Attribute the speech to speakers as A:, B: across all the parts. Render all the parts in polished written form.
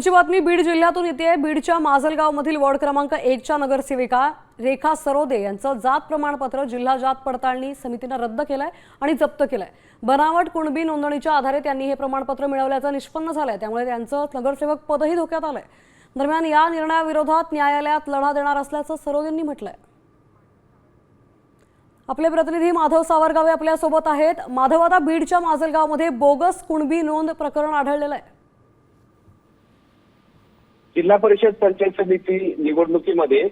A: पुढची बातमी बीड जिल्ह्यातून येते। बीडच्या माजलगावमधील वॉर्ड क्रमांक 1 च्या नगरसेविका रेखा सरोदे यांचं जात प्रमाणपत्र जिल्हा जात पडताळणी समितीने रद्द केलंय आणि जप्त केलंय। बनावट कुणबी नोंदणीच्या आधारे त्यांनी हे प्रमाणपत्र मिळवल्याचं निष्पन्न झालंय, त्यामुळे त्यांचं नगरसेवक पदही धोक्यात आलंय। दरम्यान या निर्णयाविरोधात न्यायालयात लढा देणार असल्याचं सरोदेंनी म्हटलंय। आपले प्रतिनिधी माधव सावरगावे आपल्या सोबत आहेत। माधव, आता बीडच्या माजलगावमध्ये बोगस कुणबी नोंद प्रकरण आढळलेलं आहे।
B: जिल्हा परिषद पंचायत समिती निवडणुकीमध्ये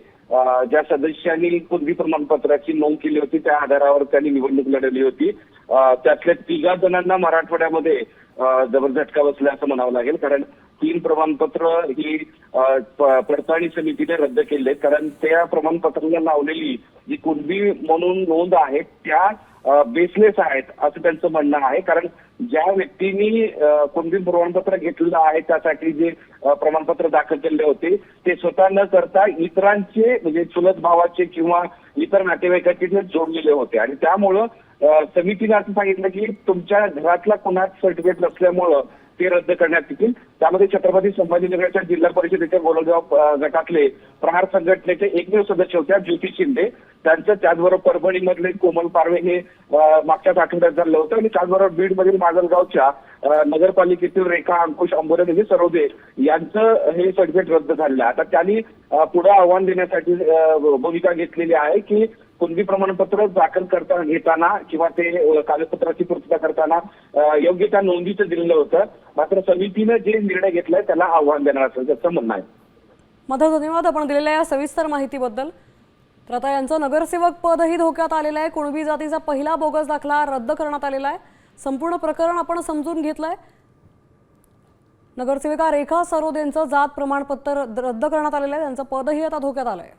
B: ज्या सदस्यांनी कुणबी प्रमाणपत्राची नोंद केली होती त्या आधारावर त्यांनी निवडणूक लढवली होती। त्यातल्या 3 जणांना मराठवाड्यामध्ये जबर झटका बसला असं म्हणावं लागेल, कारण 3 प्रमाणपत्र ही पडताळणी समितीने रद्द केले, कारण त्या प्रमाणपत्राला लावलेली जी कुणबी म्हणून नोंद आहे त्या बेसलेस आहेत असं त्यांचं म्हणणं आहे। कारण ज्या व्यक्तींनी कुणबी प्रमाणपत्र घेतलेलं आहे त्यासाठी जे प्रमाणपत्र दाखल केले होते ते स्वतः न करता इतरांचे म्हणजे चुलत भावाचे किंवा इतर नातेवाईकांचे जोडलेले होते, आणि त्यामुळं समितीने असं सांगितलं की तुमच्या घरातला कुणाच सर्टिफिकेट नसल्यामुळं ते रद्द करण्यात येतील। त्यामध्ये छत्रपती संभाजीनगरच्या जिल्हा परिषदेच्या गोलगाव गटातले प्रहार संघटनेचे एकमेव सदस्य होत्या ज्योती शिंदे, त्यांचं त्याचबरोबर परभणीमधले कोमल पारवे हे मागच्याच आठवड्यात झालं होतं, आणि त्याचबरोबर बीडमधील माजलगावच्या नगरपालिकेतील रेखा अंकुश अंबोरे म्हणजे सरोदे यांचं हे सर्टिफिकेट रद्द झालेलं आहे। आता त्यांनी पुढे आव्हान देण्यासाठी भूमिका घेतलेली आहे की कुणबी प्रमाणपत्र दाखल घेताना किंवा ते कागदपत्राची पूर्तता करताना योग्य त्या नोंदीचं दिलेलं होतं, मात्र समितीनं जे निर्णय घेतलाय त्याला आव्हान देणार असल्याचं त्याचं म्हणणं आहे।
A: माधव, धन्यवाद आपण दिलेल्या या सविस्तर माहितीबद्दल। तर आता यांचं नगरसेवक पदही धोक्यात आलेलं आहे। कुणबी जातीचा पहिला बोगस दाखला रद्द करण्यात आलेला आहे। संपूर्ण प्रकरण आपण समजून घेतलंय। नगरसेविका रेखा सरोदेंचं जात प्रमाणपत्र रद्द करण्यात आलेलं आहे, त्यांचं पदही आता धोक्यात आलंय।